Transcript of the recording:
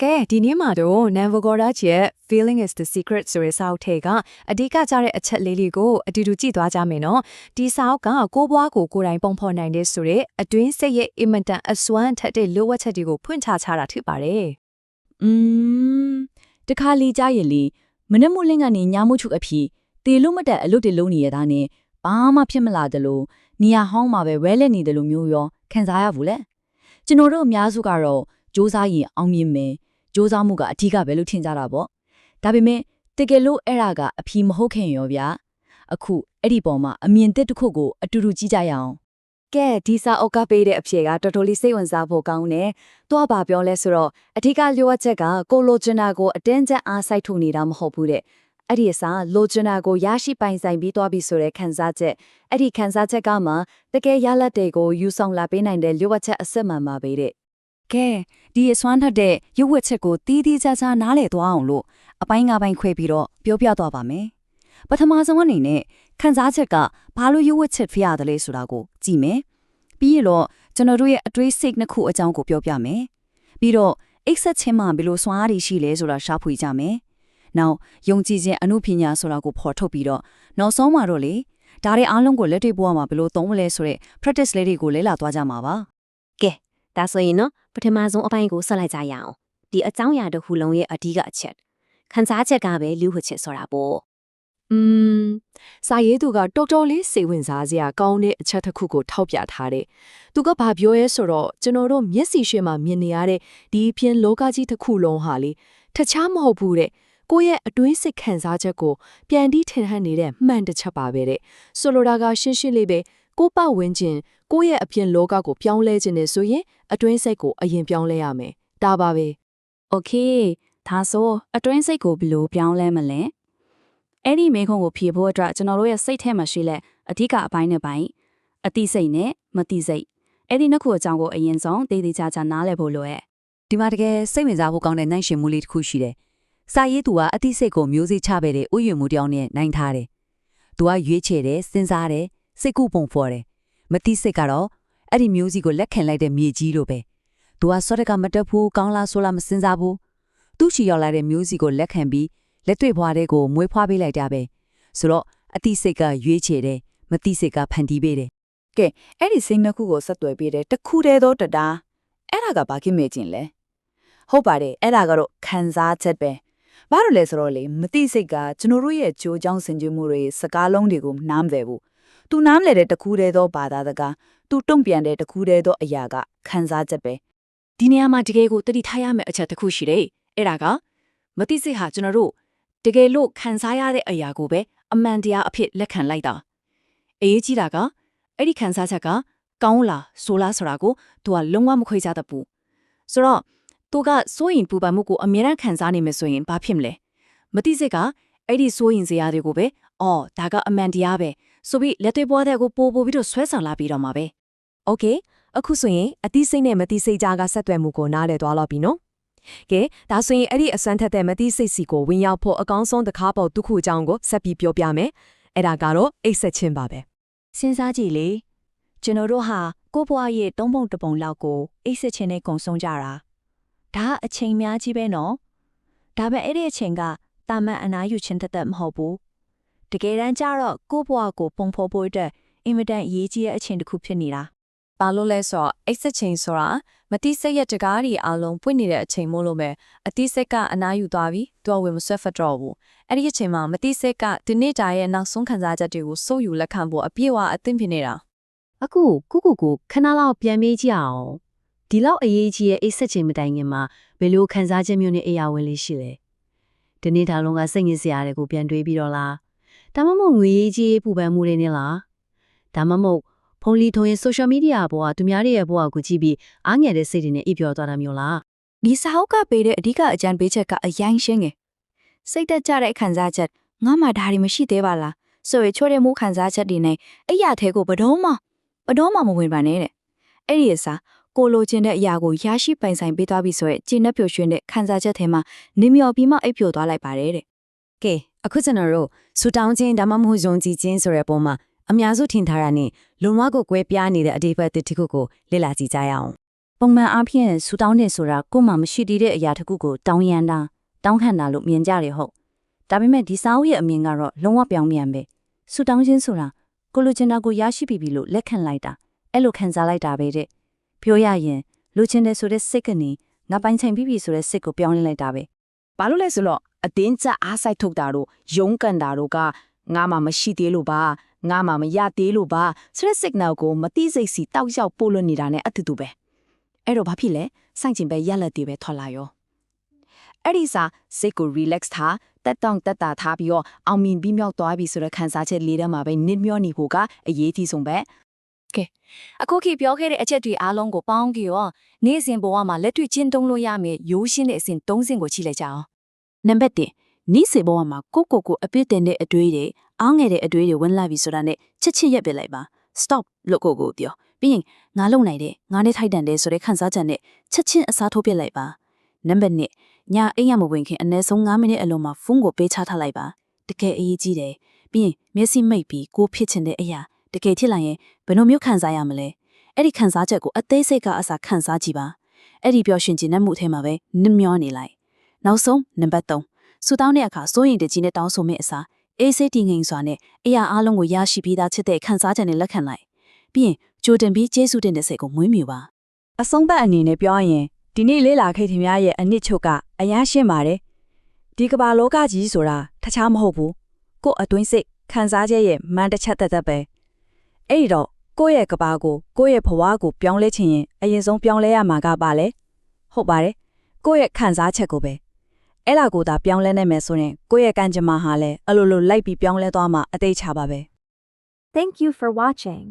ကဲဒီနေ့မှာတော့ Navigora ရဲ့ Feeling is the Secret ဆိုတဲ့စာအုပ်ထဲကအဓိကကျတဲ့အချက်လေးတွေကိုအတူတူကြည့်သွားကြမယ်နော်ဒီစာအုပ်ကကိုယ်ပွားကိုကိုယ်တိုင်ပုံဖော်နိုင်တဲ့ဆိုတဲ့အတွင်းစိတ်ရဲ့အင်မတန်အစွမ်းထက်တဲ့လိုအပ်ချက်တွေကိုဖွင့်ချတာဖြစ်ပါတယ်တခါလီကြရလေမနက်မိုးလင်းကနေညမိုးချုပ်အဖြစ်တေလို့မတက်အလွတ်တလုံးနေရတာနဲ့ဘာမှဖြစ်မလာတယ်လို့နေရာဟောင်းမှာပဲဝဲလက်နေတယ်လို့မျိုးရောခံစားရဘူးလေကျွန်တော်တို့အများစုကတော့စူးစမ်းရင်အောင်မြင်မယ်စူးစမ်းမှုကအထီးကပဲလို့ထင်ကြတာပေါ့ဒါပေမဲ့တကယ်လို့အဲ့ဒါကအဖီမဟုတ်ခင်ရောဗျာအခုအဲ့ဒီပေါ်မှာအမြင်တစ်ခုကိုအတူတူကြည့်ကြရအောင်ကဲဒီစာအုပ်ကပေးတဲ့အဖြေကတော်တော်လေးစိတ်ဝင်စားဖို့ကောင်းတယ်။သွားပါပြောလဲဆိုတော့အထူးကလိုအပ်ချက်ကကိုလိုချင်တာကိုအတင်းကျပ်အားစိုက်ထုတ်နေတာမဟုတ်ဘူးတဲ့။အဲ့ဒီအစားလိုချင်တာကိုရရှိပိုင်ဆိုင်ပြီးသွားပြီဆိုတဲ့ခံစားချက်အဲ့ဒီခံစားချက်ကမှတကယ်ရလဒ်တွေကိုယူဆောင်လာပေးနိုင်တဲ့လိုအပ်ချက်အစစ်မှန်ပါပဲတဲ့။ကဲဒီအစွမ်းထက်တဲ့ရုပ်ဝတ်ချက်ကိုတီးတီးခြားခြားနားလည်သွားအောင်လို့အပိုင်း၅ပိုင်းခွဲပြီးတော့ပြောပြသွားပါမယ်။ပထမဆုံးအနေနဲ့ခံစားချက်ကဘာလို့ရုပ်ဝတ်ချက်ဖြစ်ရတယ်လဲဆိုတာကိုကြည့်မယ်။ပြီးတော့ကျွန်တော်တို့ရဲ့အတွေးစိတ်နှစ်ခုအကြောင်းကိုပြောပြမယ်။ပြီးတော့အိတ်ဆက်ချင်းမှာဘယ်လိုစွမ်းအားရှိလဲဆိုတာရှာဖွေကြမယ်။နောက်ယုံကြည်ခြင်းအမှုပညာဆိုတာကိုဖော်ထုတ်ပြီးတော့နောက်ဆုံးမှာတော့လေဒါတွေအားလုံးကိုလက်တွေ့ဘဝမှာဘယ်လိုသုံးမလဲဆိုတဲ့ practice လေးတွေကိုလေ့လာသွားကြမှာပါ။ကဲဒါဆိုရင်နော်ပထမဆုံးအပိုင်းကိုဆက်လိုက်ကြရအောင်။ဒီအကြောင်းအရာတစ်ခုလုံးရဲ့အဓိကအချက်ခံစားချက်ကပဲလူ့ဝတ်ချက်ဆိုတာပေါ့စာရေးသူကတော်တော်လေးစိတ်ဝင်စားစရာကောင်းတဲ့အချက်တစ်ခုကိုထောက်ပြထားတယ်။သူကဘာပြောရဲဆိုတော့ကျွန်တော်တို့မျက်စိရှေ့မှာမြင်နေရတဲ့ဒီအပြင်လောကကြီးတစ်ခုလုံးဟာလေတခြားမဟုတ်ဘူးတဲ့။ကိုယ့်ရဲ့အတွင်းစိတ်ခံစားချက်ကိုပြန်ပြီးထင်ဟပ်နေတဲ့မှန်တစ်ချက်ပါပဲတဲ့။ဆိုလိုတာကရှင်းရှင်းလေးပဲကိုယ့်ပတ်ဝန်းကျင်ကိုယ့်ရဲ့အပြင်လောကကိုပြောင်းလဲခြင်းနဲ့ဆိုရင်အတွင်းစိတ်ကိုအရင်ပြောင်းလဲရမယ်။ဒါပါပဲ။ Okay ဒါဆိုအတွင်းစိတ်ကိုဘယ်လိုပြောင်းလဲမလဲ။အဲ့ဒီမေခွန်းကိုဖြေဖို့အတွက်ကျွန်တော်တို့ရဲ့စိတ်ထဲမှာရှိတဲ့အဓိကအပိုင်းနဲ့ပိုင်းအတိစိတ်နဲ့မတိစိတ်အဲ့ဒီနှစ်ခုအကြောင်းကိုအရင်ဆုံးသေသေးချာချာနားလည်ဖို့လိုရဲ့ဒီမှာတကယ်စိတ်ဝင်စားဖို့ကောင်းတဲ့နိုင်ရှင်မှုလေးတစ်ခုရှိတယ်။စာရေးသူကအတိစိတ်ကိုမျိုးစေ့ချပေးတဲ့ဥယျာဉ်မှုတစ်ယောက်နဲ့နိုင်ထားတယ်။သူကရွေးချယ်တယ်စဉ်းစားတယ်စိတ်ကူးပုံဖော်တယ်။မတိစိတ်ကတော့အဲ့ဒီမျိုးစီကိုလက်ခံလိုက်တဲ့မြေကြီးလိုပဲ။သူကစောတကမတက်ဘူးကောင်းလားဆိုလားမစဉ်းစားဘူး။သူ့ချီရောက်လာတဲ့မျိုးစီကိုလက်ခံပြီးလက်တွေ့ဘွားတဲ့ကိုမွေးဖွားပေးလိုက်တာပဲဆိုတော့အတိစိတ်ကရွေးချယ်တယ်မတိစိတ်ကဖန်တီးပေးတယ်ကဲအဲ့ဒီစိတ်နှစ်ခုကိုဆက်သွယ်ပေးတယ်တခုတည်းသောတရားအဲ့ဒါကဘာကိမဲ့ခြင်းလဲဟုတ်ပါတယ်အဲ့ဒါကတော့ခံစားချက်ပဲဘာလို့လဲဆိုတော့လေမတိစိတ်ကကျွန်တော်တို့ရဲ့ကြိုးကြောင်းဆင်ခြင်မှုတွေစကားလုံးတွေကိုနားမလည်ဘူးသူနားမလည်တဲ့တခုတည်းသောဘာသာစကားသူတုံ့ပြန်တဲ့တခုတည်းသောအရာကခံစားချက်ပဲဒီနေရာမှာတကယ်ကိုတတိထားရမယ့်အချက်တစ်ခုရှိတယ်အဲ့ဒါကမတိစိတ်ဟာကျွန်တော်တို့တကယ်လို့ခံစားရတဲ့အရာကိုပဲအမှန်တရားအဖြစ်လက်ခံလိုက်တာအရေးကြီးတာကအဲ့ဒီခံစားချက်ကကောင်းလားဆိုလားဆိုတာကိုသူကလုံးဝမခွဲခြားတတ်ဘူးဆိုတော့သူကစိုးရင်ပူပန်မှုကိုအမြဲတမ်းခံစားနေမယ်ဆိုရင်ဘာဖြစ်မလဲမတိစိတ်ကအဲ့ဒီစိုးရင်စရာတွေကိုပဲအော်ဒါကအမှန်တရားပဲဆိုပြီးလက်တွေ့ပွားတဲ့ကိုပို့ပြီးတော့ဆွဲဆောင်လာပြီးတော့မှာပဲโอเคအခုဆိုရင်အတိစိတ်နဲ့မတိစိတ်ကြားကဆက်သွယ်မှုကိုနားလည်သွားတော့ပြီနော်ကဲဒါဆိုရင်အဲ့ဒီအစွမ်းထက်တဲ့မတိစိတ်စီကိုဝင်ရောက်ဖို့အကောင်းဆုံးတစ်ခါပေါ့တစ်ခုအကြောင်းကိုဆက်ပြီးပြောပြမယ်အဲ့ဒါကတော့အိတ်ဆက်ခြင်းပါပဲစဉ်းစားကြည့်လေကျွန်တော်တို့ဟာကိုယ့်ဘဝရဲ့သုံးပုံတစ်ပုံလောက်ကိုအိတ်ဆက်ခြင်းနဲ့ကုံဆုံးကြတာဒါအချိန်များကြီးပဲနော်ဒါပေမဲ့အဲ့ဒီအချိန်ကတာမန်အနာယူခြင်းတက်မဟုတ်ဘူးတကယ်တမ်းကျတော့ကိုယ့်ဘဝကိုပုံဖော်ဖို့အတွက်အင်မတန်အရေးကြီးတဲ့အချိန်တစ်ခုဖြစ်နေတာဘာလို့လဲဆိုတော့အိတ်ဆက်ခြင်းဆိုတာမတိစိတ်ရဲ့တကားတွေအလုံးပွင့်နေတဲ့အချိန်မို့လို့ပဲအတိစိတ်ကအနားယူသွားပြီးသူကဝင်မဆွဲဖက်တော့ဘူးအဲ့ဒီအချိန်မှာမတိစိတ်ကဒီနေ့တာရဲ့နောက်ဆုံးခံစားချက်တွေကိုစိုးယူလက်ခံဖို့အပြည့်အဝအသင့်ဖြစ်နေတာအခုကိုခဏလောက်ပြန်မေးကြည့်အောင်ဒီလောက်အရေးကြီးရဲ့အိတ်ဆက်ခြင်းမတိုင်ခင်မှာဘယ်လိုခံစားချက်မျိုးနဲ့အရာဝင်လေးရှိလဲဒီနေ့တာလုံးကစိတ်ငြိစရာတွေကိုပြန်တွေးပြီးတော့လားဒါမှမဟုတ်ငွေရေးကြီးပူပန်မှုတွေနဲ့လားဒါမှမဟုတ်ဖုန်းလီထုံးရင် social media ပေါ်ကသူများတွေရဲ့ဘဝကိုကြည့်ပြီးအားငယ်တဲ့စိတ်တွေနဲ့အိပ်ပျော်သွားတာမျိုးလားဒီစာအုပ်ကပေးတဲ့အဓိကအကြံပေးချက်ကအရင်ရှင်းငယ်စိတ်သက်ကြတဲ့ခံစားချက်ငါမှဒါတွေမရှိသေးပါလားဆိုရချိုးတဲ့မှုခံစားချက်တွေနဲ့အဲ့ရထဲကိုဘတော်မှမဝင်ပါနဲ့တဲ့အဲ့ဒီအစားကိုလိုချင်တဲ့အရာကိုရရှိပိုင်ဆိုင်ပေးသွားပြီဆိုရင်ကျင့်တဲ့ပျော်ရွှင်တဲ့ခံစားချက်ထဲမှာနေမြော်ပြီးမှအိပ်ပျော်သွားလိုက်ပါတယ်တဲ့ကဲအခုကျွန်တော်တို့ဆူတောင်းခြင်းဒါမှမဟုတ်ယုံကြည်ခြင်းဆိုတဲ့ပုံမှာအများစုထင်ထားတာနဲ့လုံမကိုကွဲပြားနေတဲ့အတိတ်ဘက်တစ်ခုကိုလေ့လာကြည့်ကြရအောင် ပုံမှန်အားဖြင့်ဆူတောင်းနေဆိုတာကိုမှမရှိသေးတဲ့အရာတစ်ခုကိုတောင်းရန်တာတောင်းခံတာလို့မြင်ကြတယ်ဟုတ်ဒါပေမဲ့ဒီစာအုပ်ရဲ့အမြင်ကတော့လုံးဝပြောင်းပြန်ပဲဆူတောင်းခြင်းဆိုတာကိုလိုချင်တာကိုရရှိပြီလို့လက်ခံလိုက်တာအဲ့လိုခံစားလိုက်တာပဲတဲ့ပြောရရင်လိုချင်တယ်ဆိုတဲ့စိတ်ကနေငါပိုင်ဆိုင်ပြီဆိုတဲ့စိတ်ကိုပြောင်းလဲလိုက်တာပဲ ဘာလို့လဲဆိုတော့အတင်းကျပ်အားစိုက်ထုတ်တာတို့ရုန်းကန်တာတို့ကငါမှမရှိသေးလို့ပါငါမှမရသေးလို့ပါဆိုတဲ့ signal ကိုမတိစိတ်စီတောက်လျှောက်ပို့လွှတ်နေတာနဲ့အတူတူပဲအဲ့တော့ဘာဖြစ်လဲစိုက်ကျင်ပဲရက်လက်တွေပဲထွက်လာရောအဲ့ဒီစာစိတ်ကို relax ထားတက်တောင့်တက်တာထားပြီးတော့အောင်မြင်ပြီးမြောက်သွားပြီဆိုတဲ့ခံစားချက်လေးတည်းမှာပဲနစ်မျောနေဖို့ကအရေးကြီးဆုံးပဲ အခုခေတ်ပြောခဲ့တဲ့အချက်တွေအားလုံးကိုပေါင်းကြည့်ရောနေ့စဉ်ဘဝမှာလက်တွေ့ကျင့်သုံးလို့ရမယ့်ရိုးရှင်းတဲ့အစဉ်၃ဆင့်ကိုကြည့်လိုက်ကြအောင်နံပါတ်1နေ့စဉ်ဘဝမှာကိုအပြစ်တင်တဲ့အတွေးတွေအောင်းငယ်တဲ့အတွေးတွေဝင်လာပြီဆိုတာနဲ့ချက်ချင်းရပ်ပစ်လိုက်ပါ stop လို့ကိုပြောပြီးရင်ငါလုံနိုင်တယ်ငါနဲ့ထိုက်တန်တယ်ဆိုတဲ့ခံစားချက်နဲ့ချက်ချင်းအစားထိုးပစ်လိုက်ပါနံပါတ်2ညအိမ်ရမဝင်ခင်အနည်းဆုံး9မိနစ်အလိုမှာဖုန်းကိုပေးချထားလိုက်ပါတကယ်အရေးကြီးတယ်ပြီးရင်မျက်စိမိတ်ပြီးကိုဖြစ်ချင်တဲ့အရာတကယ်ဖြစ်လာရင်ဘယ်လိုမျိုးခံစားရမလဲအဲ့ဒီခံစားချက်ကိုအသေးစိတ်ကအစားခံစားကြည့်ပါအဲ့ဒီပျော်ရွှင်ခြင်းနဲ့မှုထဲမှာပဲနစ်မျောနေလိုက်နောက်ဆုံးနံပါတ်3ဆူတောင်းတဲ့အခါစိုးရင်တကြီးနဲ့တောင်းဆိုမယ့်အစားအေးစိတ်တည်ငြိမ်စွာနဲ့အရာအလုံးကိုရရှိပြီးသားချစ်တဲ့ခံစားချက်နဲ့လက်ခံလိုက်ပြီးရင်ကြိုတင်ပြီးကျေးဇူးတင်တဲ့စိတ်ကိုမွေးမြူပါအဆုံးသတ်အနေနဲ့ပြောရင်ဒီနေ့လေးလာခဲ့ထင်များရဲ့အနှစ်ချုပ်ကအရန်ရှင်းပါတယ်ဒီကမ္ဘာလောကကြီးဆိုတာတခြားမဟုတ်ဘူးကို့အတွင်းစိတ်ခံစားချက်ရဲ့မန်တစ်ချက်သက်ပဲအဲ့ဒီတော့ကိုယ့်ရဲ့ကဘာကိုကိုယ့်ရဲ့ဘဝကိုပြောင်းလဲခြင်းရင်အရင်ဆုံးပြောင်းလဲရမှာကပါလေဟုတ်ပါတယ်ကိုယ့်ရဲ့ခံစားချက်ကိုပဲအဲ့လာကိုသာပြောင်းလဲနိုင်မယ်ဆိုရင်ကိုယ့်ရဲ့ကံကြမ္မာဟာလည်းအလိုလိုလိုက်ပြီးပြောင်းလဲသွားမှာအသေးချပါပဲ Thank you for watching.